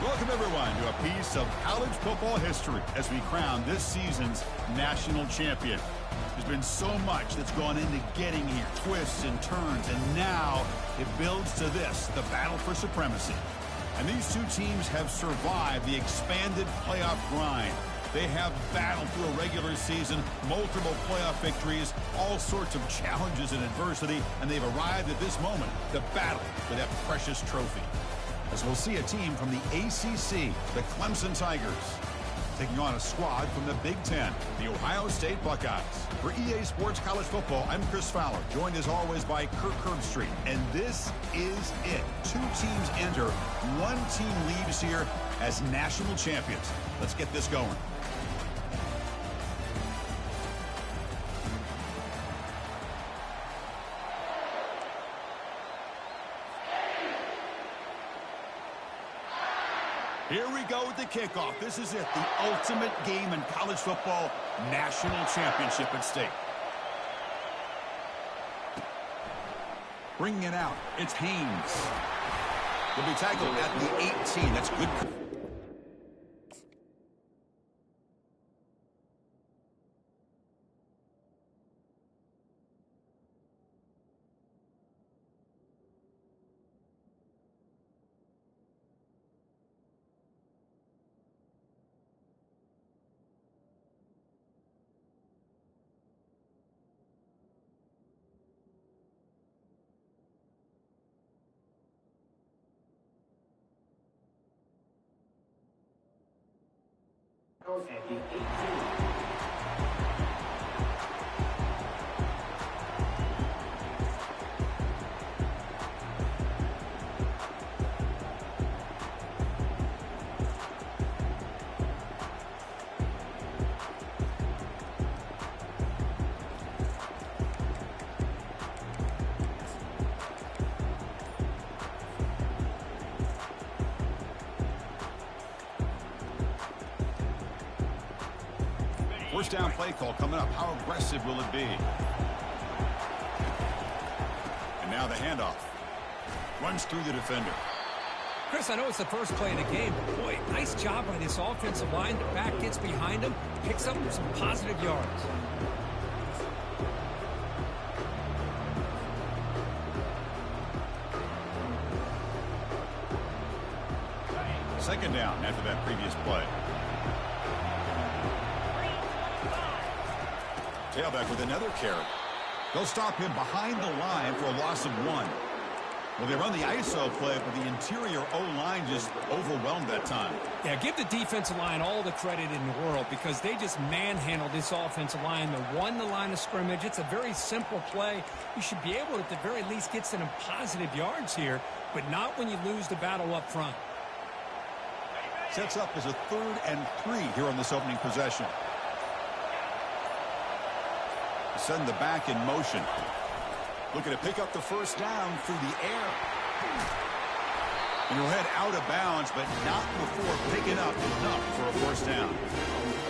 Welcome, everyone, to a piece of college football history as we crown this season's national champion. There's been so much that's gone into getting here, twists and turns, and now it builds to this, the battle for supremacy. And these two teams have survived the expanded playoff grind. They have battled through a regular season, multiple playoff victories, all sorts of challenges and adversity, and they've arrived at this moment, the battle for that precious trophy. As we'll see a team from the ACC, the Clemson Tigers, taking on a squad from the Big Ten, the Ohio State Buckeyes. For EA Sports College Football, I'm Chris Fowler, joined as always by Kirk Herbstreit. And this is it. Two teams enter, one team leaves here as national champions. Let's get this going. Here we go with the kickoff. This is it, the ultimate game in college football, national championship at stake. Bringing it out, it's Haynes. He'll be tackled at the 18. That's good. At the 18. First down play call coming up. How aggressive will it be? And now the handoff. Runs through the defender. Chris, I know it's the first play of the game, but boy, nice job by this offensive line. The back gets behind him, picks up some positive yards. Second down after that previous play. Tailback with another carry. They'll stop him behind the line for a loss of 1. Well, they run the ISO play, but the interior O-line just overwhelmed that time. Yeah, give the defensive line all the credit in the world because they just manhandled this offensive line. They won the line of scrimmage. It's a very simple play. You should be able to, at the very least, get some positive yards here, but not when you lose the battle up front. Sets up as a 3rd and 3 here on this opening possession. Send the back in motion. Looking to pick up the first down through the air. And he'll head out of bounds, but not before picking up enough for a first down.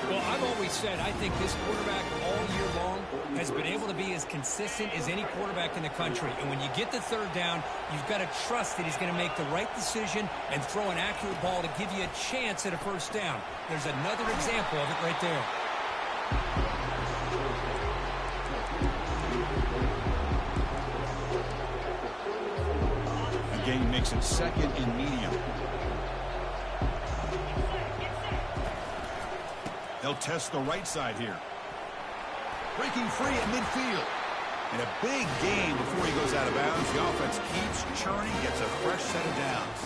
Well, I've always said I think this quarterback all year long has been able to be as consistent as any quarterback in the country. And when you get the 3rd down, you've got to trust that he's going to make the right decision and throw an accurate ball to give you a chance at a first down. There's another example of it right there. Gain makes it 2nd and medium. They'll test the right side here. Breaking free at midfield. And a big gain before he goes out of bounds. The offense keeps churning, gets a fresh set of downs.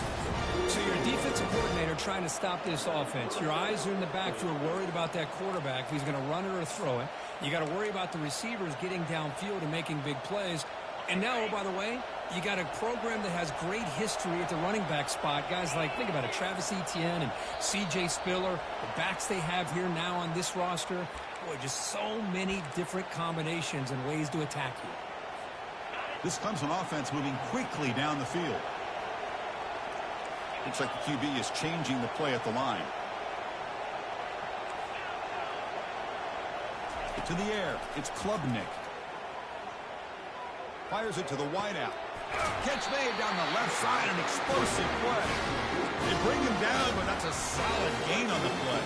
So you're a defensive coordinator trying to stop this offense. Your eyes are in the backfield, worried about that quarterback, if he's going to run it or throw it. You got to worry about the receivers getting downfield and making big plays. And now, oh, by the way, you got a program that has great history at the running back spot. Guys like, think about it, Travis Etienne and C.J. Spiller, the backs they have here now on this roster. Boy, just so many different combinations and ways to attack you. This Clemson offense moving quickly down the field. Looks like the QB is changing the play at the line. To the air, it's Klubnik. Fires it to the wideout. Catch made down the left side, an explosive play. They bring him down, but that's a solid gain on the play.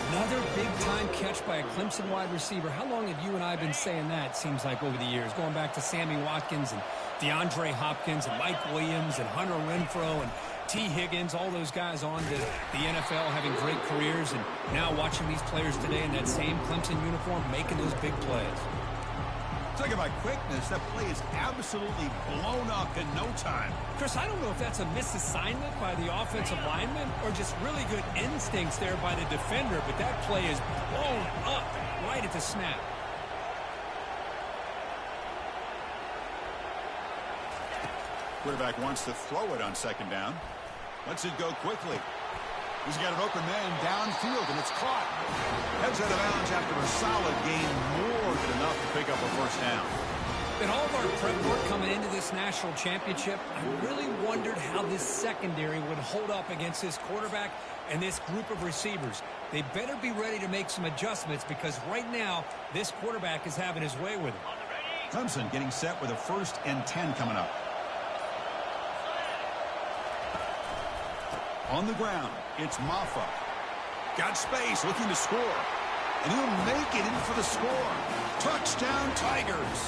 Another big-time catch by a Clemson wide receiver. How long have you and I been saying that, seems like, over the years? Going back to Sammy Watkins and DeAndre Hopkins and Mike Williams and Hunter Renfrow and T. Higgins, all those guys on to the NFL having great careers, and now watching these players today in that same Clemson uniform making those big plays. Talking about quickness, that play is absolutely blown up in no time. Chris, I don't know if that's a misassignment by the offensive lineman or just really good instincts there by the defender, but that play is blown up right at the snap. Quarterback wants to throw it on second down. Lets it go quickly. He's got an open man downfield, and it's caught. Heads out of bounds after a solid gain, more than enough to pick up a first down. In all of our prep work coming into this national championship, I really wondered how this secondary would hold up against this quarterback and this group of receivers. They better be ready to make some adjustments because right now, this quarterback is having his way with him. Clemson getting set with a 1st and 10 coming up. On the ground, it's Maffa. Got space, looking to score. And he'll make it in for the score. Touchdown, Tigers.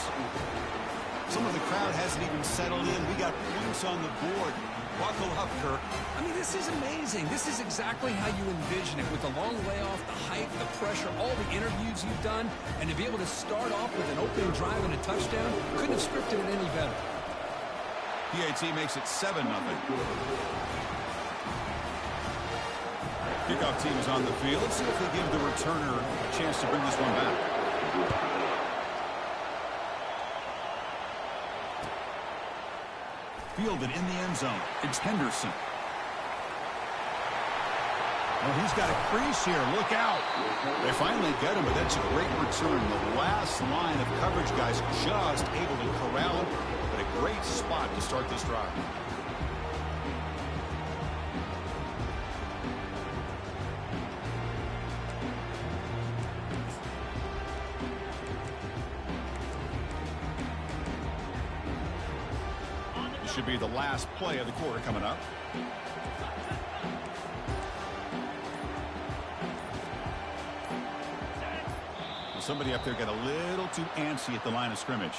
Some of the crowd hasn't even settled in. We got points on the board. Buckle up, Kirk. I mean, this is amazing. This is exactly how you envision it, with the long layoff, the height, the pressure, all the interviews you've done, and to be able to start off with an opening drive and a touchdown, couldn't have scripted it any better. PAT makes it 7-0. Kickoff team is on the field. Let's see if they give the returner a chance to bring this one back. Fielded in the end zone. It's Henderson. Well, he's got a crease here. Look out. They finally get him, but that's a great return. The last line of coverage guys just able to corral him, but a great spot to start this drive. Should be the last play of the quarter coming up. Well, somebody up there got a little too antsy at the line of scrimmage.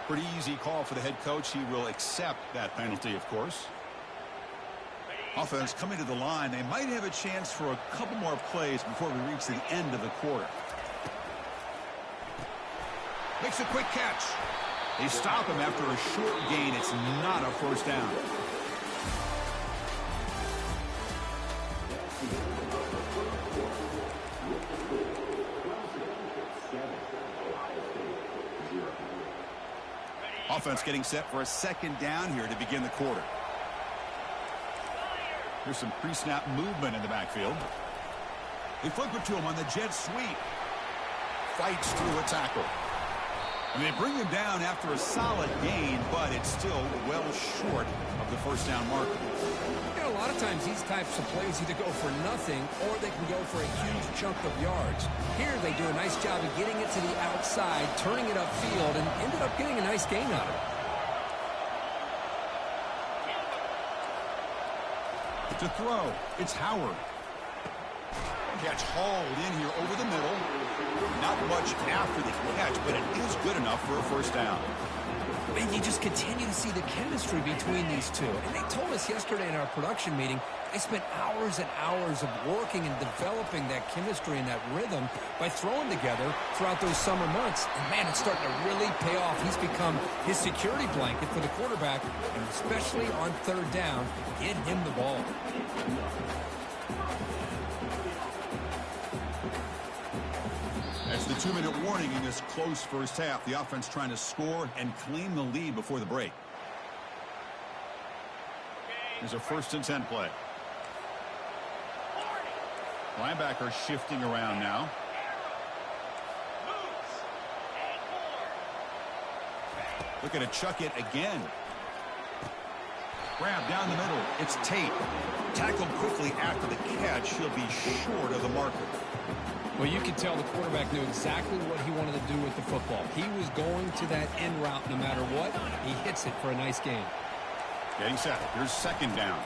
Pretty easy call for the head coach. He will accept that penalty, of course. Offense coming to the line. They might have a chance for a couple more plays before we reach the end of the quarter. Makes a quick catch. They stop him after a short gain. It's not a first down. Offense getting set for a 2nd down here to begin the quarter. Here's some pre-snap movement in the backfield. They flip it to him on the jet sweep. Fights through a tackle. And they bring him down after a solid gain, but it's still well short of the first down marker. You know, a lot of times these types of plays either go for nothing or they can go for a huge chunk of yards. Here they do a nice job of getting it to the outside, turning it upfield, and ended up getting a nice gain out of it. To throw, it's Howard. Catch hauled in here over the middle. Not much after the catch, but it is good enough for a first down. And you just continue to see the chemistry between these two. And they told us yesterday in our production meeting, they spent hours and hours of working and developing that chemistry and that rhythm by throwing together throughout those summer months. And, man, it's starting to really pay off. He's become his security blanket for the quarterback, and especially on 3rd down, get him the ball. That's the 2-minute warning in this close first half. The offense trying to score and claim the lead before the break. There's a 1st and 10 play. Linebacker shifting around now. Looking to chuck it again. Grab down the middle. It's Tate. Tackled quickly after the catch. He'll be short of the marker. Well, you could tell the quarterback knew exactly what he wanted to do with the football. He was going to that end route no matter what. He hits it for a nice gain. Getting set. Here's 2nd down.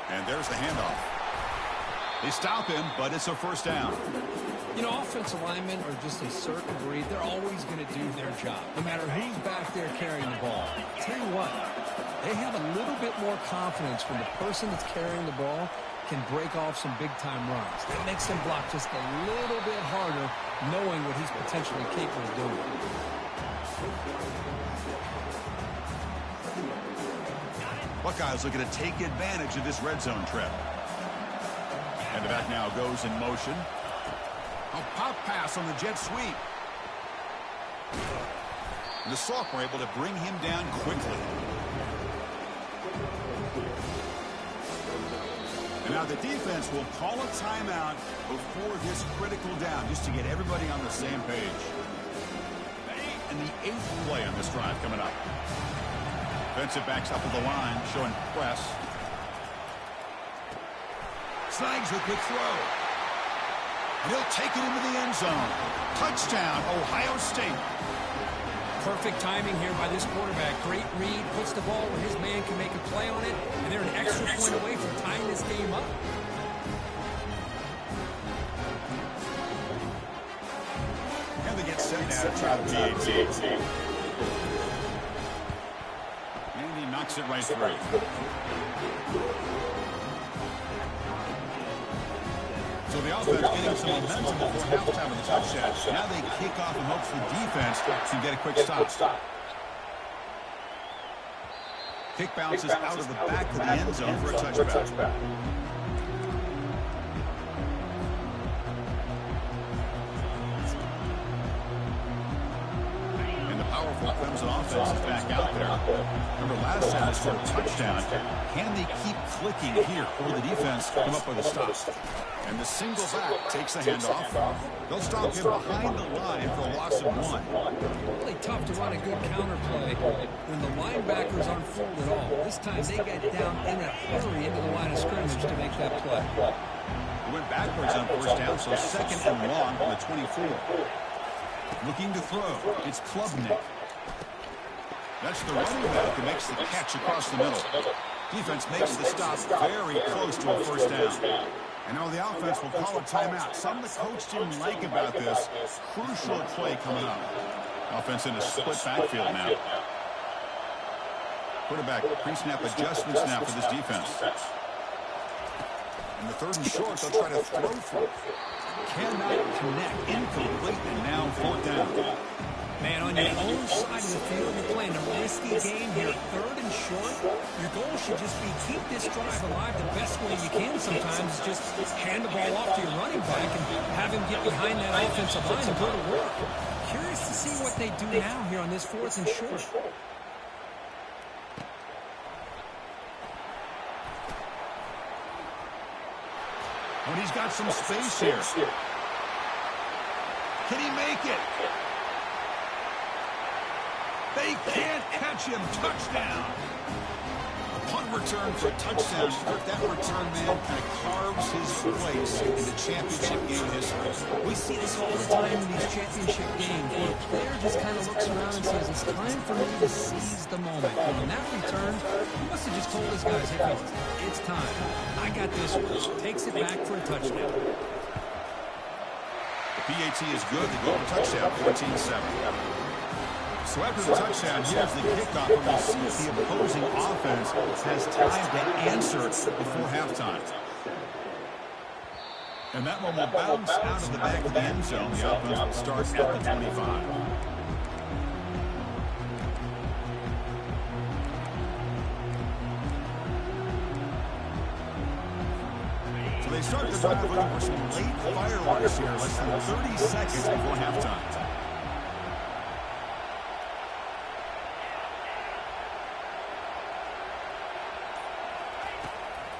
And there's the handoff. They stop him, but it's a first down. You know, offensive linemen are just a certain breed. They're always going to do their job, no matter who's back there carrying the ball. I'll tell you what, they have a little bit more confidence when the person that's carrying the ball can break off some big-time runs. That makes them block just a little bit harder, knowing what he's potentially capable of doing. Buckeyes looking to take advantage of this red zone trip. And the back now goes in motion. A pop pass on the jet sweep. And the sophomore able to bring him down quickly. And now the defense will call a timeout before this critical down, just to get everybody on the same page. And the 8th play on this drive coming up. Defensive backs up to the line, showing press. Snags a quick throw. He'll take it into the end zone. Touchdown, Ohio State. Perfect timing here by this quarterback. Great read, puts the ball where his man can make a play on it, and they're an extra point away from tying this game up. And they get set now to try the PAT. And he knocks it right through. So the offense getting some momentum before halftime of the touchdown. Now they kick off in hopes the defense can get a quick stop. Kick bounces out of the back of the end zone for a touchback. And the powerful Clemson offense is back out there. Remember last time they scored a touchdown. Can they keep clicking here, or the defense come up with a stop? And the single back takes the handoff. They'll stop him behind the line for a loss of 1. Really tough to run a good counter play when the linebackers aren't fooled at all. This time they got down in a hurry into the line of scrimmage to make that play. He went backwards on first down, so 2nd and long from the 24. Looking to throw. It's Klubnik. That's the running back who makes the catch across the middle. Defense makes the stop very close to a first down. And now the offense will call a timeout. Something the coach didn't like about this crucial play coming up. Offense in a split backfield now. Quarterback pre-snap adjustments now for this defense. In the 3rd and short, they'll try to throw for it. Cannot connect. Incomplete, and now 4th down. Man, on your own side of the field, you're playing a risky game here, 3rd and short. Your goal should just be keep this drive alive the best way you can sometimes. Just hand the ball off to your running back and have him get behind that offensive line and go to work. Curious to see what they do now here on this 4th and short. When he's got some space here. Can he make it? They can't catch him. Touchdown. A punt return for a touchdown. That return man kind of carves his place in the championship game history. We see this all the time in these championship games where a player just kind of looks around and says, it's time for me to seize the moment. And on that return, he must have just told his guys, hey, fellas, it's time. I got this one. Takes it back for a touchdown. The PAT is good. They go for touchdown, 14-7. So after the touchdown, here's the kickoff, and we'll see if the opposing offense has time to answer before halftime. And that one will bounce out of the back of the end zone. The offense will start at the 25. So they start the drive looking for some late fireworks here, less than 30 seconds before halftime.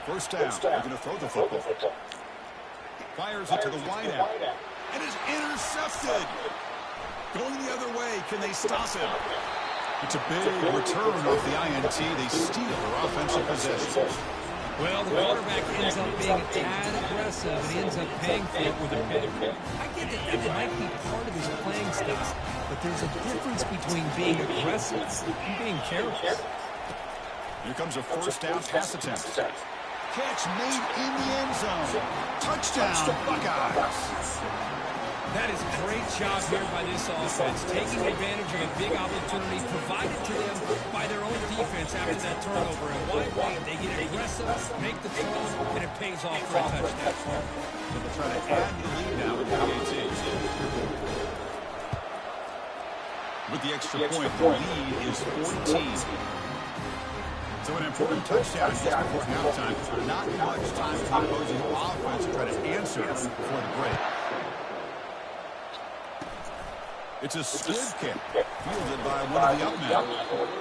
First down. They're going to throw the football. Fires it to the wideout. And is intercepted. Going the other way. Can they stop him? It's a big return off the INT. They steal their offensive possession. Well, the quarterback ends up being a tad aggressive, and he ends up paying for it with a pick. I get that it might be part of his playing style, but there's a difference between being aggressive and being careless. Here comes a first down pass attempt. catch made in the end zone. Touchdown, Buckeyes. That is a great job here by this offense, taking advantage of a big opportunity provided to them by their own defense after that turnover. And why wait? They get aggressive, make the throw, and it pays off for a touchdown. So they'll try to add the lead now with the PAT. With the extra point, the lead is 14. So an important touchdown just before halftime. Not much time for the opposing offense to try to answer before the break. It's a split kick, fielded by one of the up men.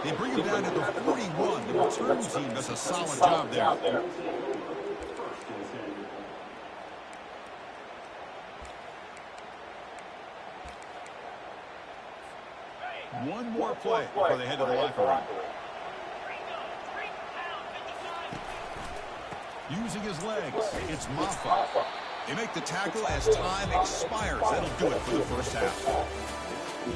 They bring him down to the 41. The return team does a solid job there. One more play before they head to the locker room. Using his legs, it's Maffa. They make the tackle as time expires. That'll do it for the first half. I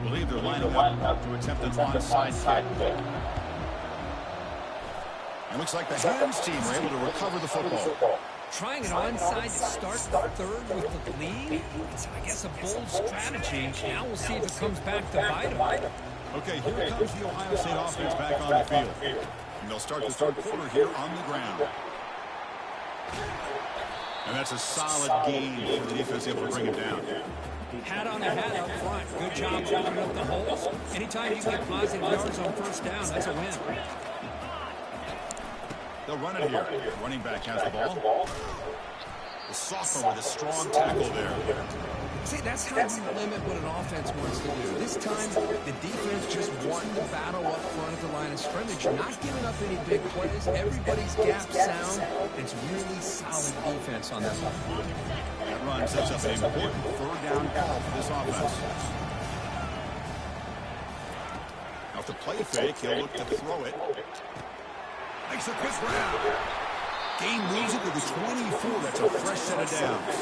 believe they're lining up to attempt an onside kick. It looks like the Hams team were able to recover the football. Trying it onside to start the third with the lead. It's, I guess, a bold strategy. Now we'll see if it comes back to bite them. Okay, here comes the Ohio State offense back on the field. And they'll start the third quarter here on the ground. And that's a solid gain for the defense able to bring it down. Hat on a hat up front. Good job opening up the holes. Anytime you get positive yards on first down, that's a win. They'll run it here. Running back has the ball. The sophomore with a strong tackle there. See, that's how you limit what an offense wants to do. This time, the defense just won the battle up front at the line of scrimmage. Not giving up any big plays. Everybody's gap sound. It's really solid defense on that one. That run sets up an important third down call for this offense. Now, with the play fake, he'll look to throw it. Makes a quick grab. Gain moves it to the 24. That's a fresh set of downs.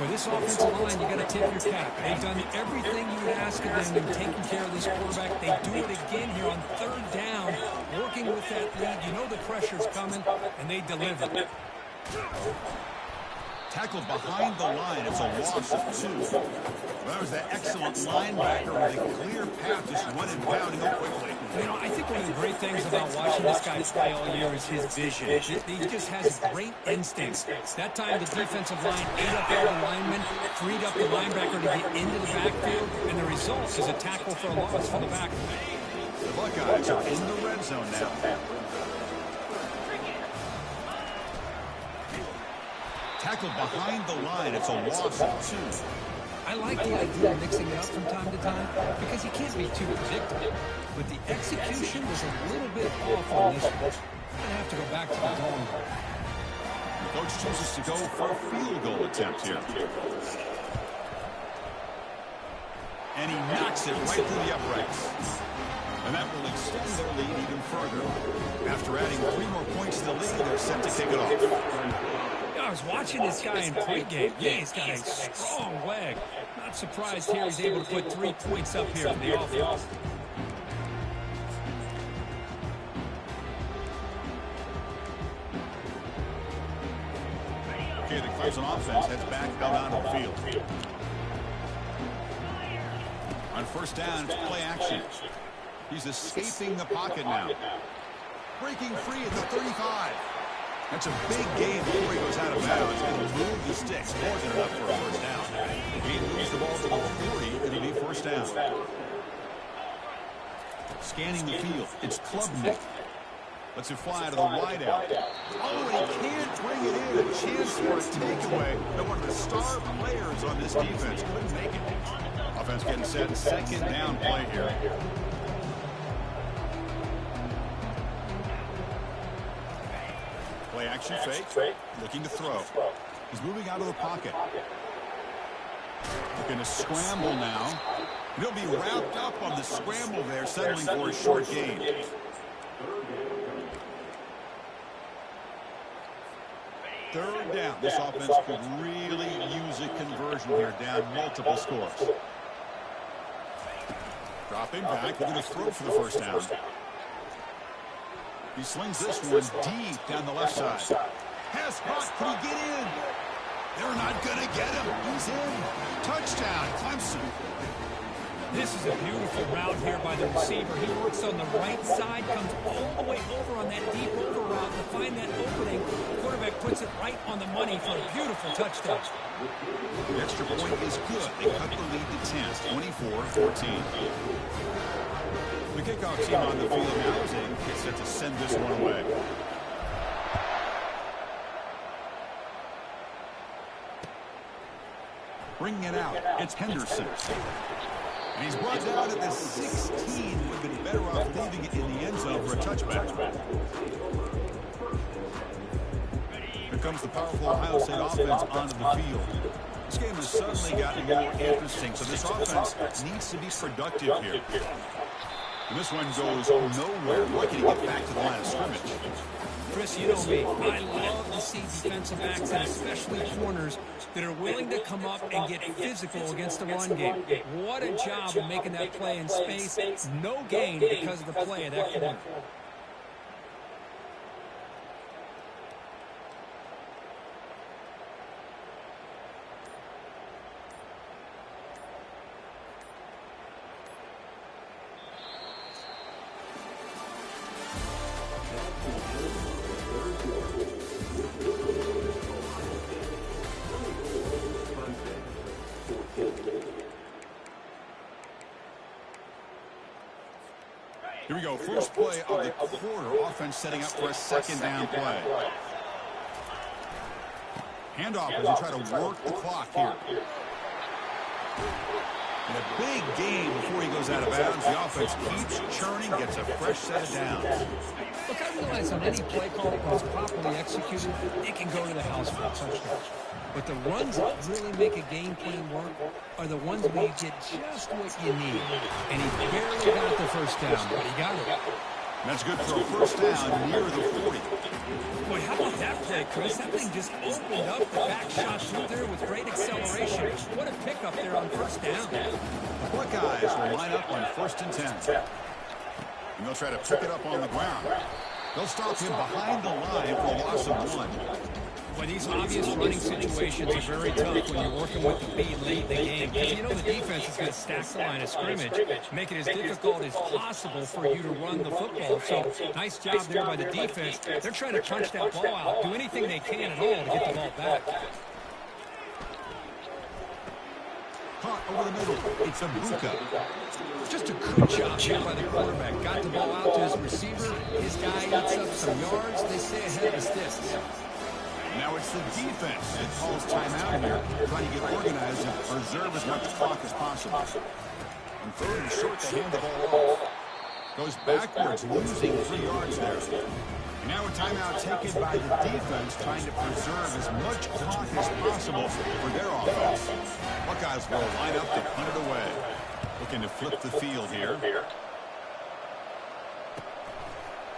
With this offensive line, you got to tip your cap. They've done everything you would ask of them in taking care of this quarterback. They do it again here on third down, working with that lead. You know the pressure's coming, and they deliver. Tackled behind the line. It's a loss of 2. Well, that was that excellent linebacker with a clear path, just running down and go quickly. You know, I think one of the great things about watching this guy play all year is his vision. He just has great instincts. That time, the defensive line ate up all the linemen, freed up the linebacker to get into the backfield, and the result is a tackle for a loss for the back. The Buckeyes are in the red zone now. Tackled behind the line. It's a loss of 2. I like the idea of mixing it up from time to time because you can't be too predictable. But the execution was a little bit off on this one. I'm going to have to go back to the drawing board. The coach chooses to go for a field goal attempt here. And he knocks it right through the uprights. And that will extend their lead even further. After adding 3 more points to the lead, they're set to kick it off. I was watching this guy in pregame. Yeah, he's got a strong leg. Not surprised here he's able to put 3 points up here for the offense. Okay, the Clemson offense heads back out onto the field. On first down, it's play action. He's escaping the pocket now. Breaking free at the 35. That's a big gain before he goes out of bounds. He'll move the sticks. More than enough for a first down. He moves the ball to the 40. It'll be first down. Scanning the field. It's Klubnik. Lets it fly to the wide out. Oh, and he can't bring it in. A chance for a takeaway. No, one of the star players on this defense couldn't make it. Offense getting set. Second down play here. Play action fake, looking to throw. He's moving out of the pocket. Looking to scramble now. And he'll be wrapped up on the scramble there, settling for a short gain. Third down. This offense could really use a conversion here, down multiple scores. Dropping back, they're going to throw for the first down. He slings this one deep down the left side. Has caught, can he get in? They're not going to get him. He's in. Touchdown, Clemson. This is a beautiful route here by the receiver. He works on the right side, comes all the way over on that deep over route to find that opening. The quarterback puts it right on the money for a beautiful touchdown. The extra point is good. They cut the lead to 10, 24-14. The kickoff team on the field now as they get set to send this one away. Bringing it out, it's Henderson. And he's brought down at the 16. Would have been better off leaving it in the end zone for a touchback. Here comes the powerful Ohio State offense onto the field. This game has suddenly gotten more interesting, so this offense needs to be productive here. And this one goes nowhere. Why can't he get back to the line of scrimmage? Chris, you know me. I love to see defensive backs, and especially corners, that are willing to come up and get physical against the run game. What a job of making that play in space. No gain because of the play of that corner. Here we go, first play of the quarter. Offense setting up for a second down play. Handoff as they try to work the clock here. And a big gain before he goes out of bounds. The offense keeps churning, gets a fresh set of downs. Look, I realize on any play call that was properly executed, it can go to the house for a touchdown. But the runs that really make a game plan work are the ones where you get just what you need. And he barely got the first down, but he got it. That's good for a first down near the 40. Boy, how about that play, Chris? That thing just opened up the back shot through there with great acceleration. What a pickup there on first down. The Buckeyes will line up on 1st and 10. And they'll try to pick it up on the ground. They'll stop him behind the line for a loss of 1. Well, these obvious running situations are very tough when you're working with the lead late in the game. Because you know the defense is going to stack the line of scrimmage, make it as difficult as possible for you to run the football. So, nice job there by the defense. They're trying to punch that ball out, do anything they can at all to get the ball back. Caught over the middle. It's a Buka. Just a good job here by the quarterback. Got the ball out to his receiver. His guy eats up some yards. They stay ahead of the sticks. Now it's the defense that calls timeout here, trying to get organized and preserve as much clock as possible. And third and short to hand the ball off. Goes backwards, losing 3 yards there. And now a timeout taken by the defense, trying to preserve as much clock as possible for their offense. Buckeyes will line up to punt it away. Looking to flip the field here.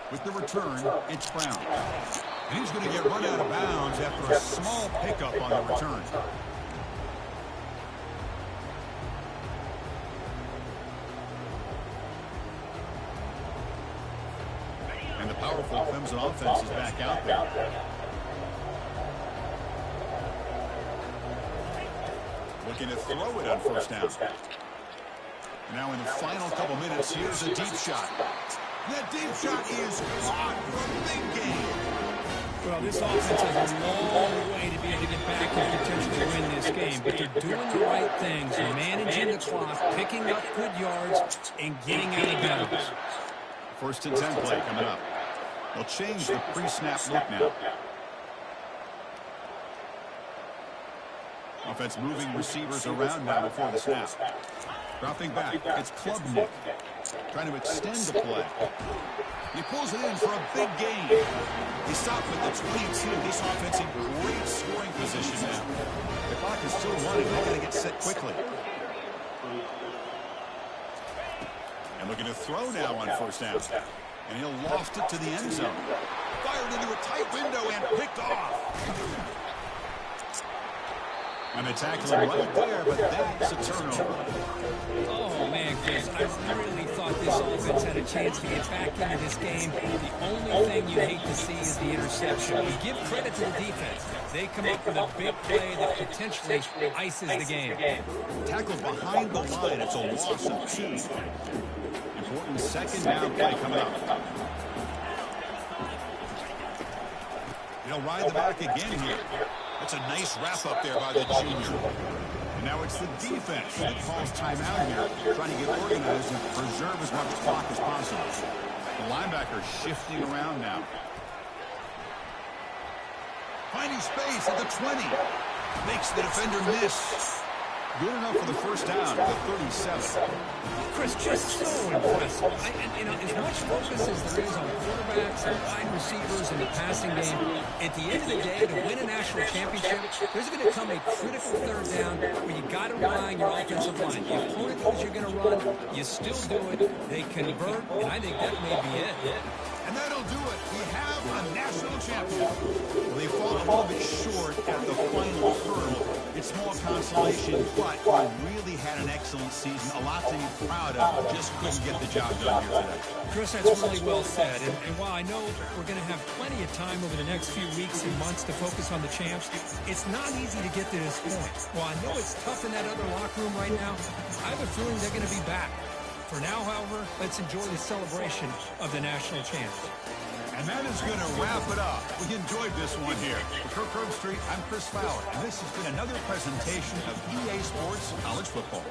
With the return, it's Brown. And he's going to get run out of bounds after a small pickup on the return. And the powerful Clemson offense is back out there. Looking to throw it on first down. Now in the final couple minutes, here's a deep shot. That deep shot is caught for a big game. Well, this offense has a long way to be able to get back and potentially win this game, but they're doing the right things, managing the clock, picking up good yards, and getting out of bounds. 1st and 10 play coming up. They'll change the pre-snap look now. Offense moving receivers around now before the snap. Dropping back, it's Klubnik. Trying to extend the play. He pulls it in for a big gain. He stopped with the 22. This offense in great scoring position now. The clock is still running. They're going to get set quickly. And looking to throw now on first down. And he'll loft it to the end zone. Fires fired into a tight window and picked off. And they tackle him right there, but that's a turnover. Oh, man, Chris, I really thought this offense had a chance to get back into this game. The only thing you hate to see is the interception. You give credit to the defense. They come up with a big play that potentially ices the game. Tackled behind the line. It's a loss of 2. Important second down play coming up. He'll ride the back again here. That's a nice wrap up there by the junior. And now it's the defense that calls timeout here, trying to get organized and preserve as much clock as possible. The linebacker shifting around now. Finding space at the 20. Makes the defender miss. Good enough for the first down at the 37. Chris, just so impressive. As much focus as there is on quarterbacks and wide receivers in the passing game, at the end of the day, to win a national championship, there's going to come a critical third down where you got to rely on your offensive line. The opponent knows you're going to run, you still do it, they convert, and I think that may be it. And that'll do it. We have a national champion. Well, they fall a little bit short at the final hurdle. It's small consolation, but they really had an excellent season. A lot to be proud of. Just couldn't get the job done here today. Chris, that's really well said. And while I know we're going to have plenty of time over the next few weeks and months to focus on the champs, it's not easy to get to this point. While I know it's tough in that other locker room right now, I have a feeling they're going to be back. For now, however, let's enjoy the celebration of the national champs. And that is going to wrap it up. We enjoyed this one here. For Kirk Herbstreit, I'm Chris Fowler, and this has been another presentation of EA Sports College Football.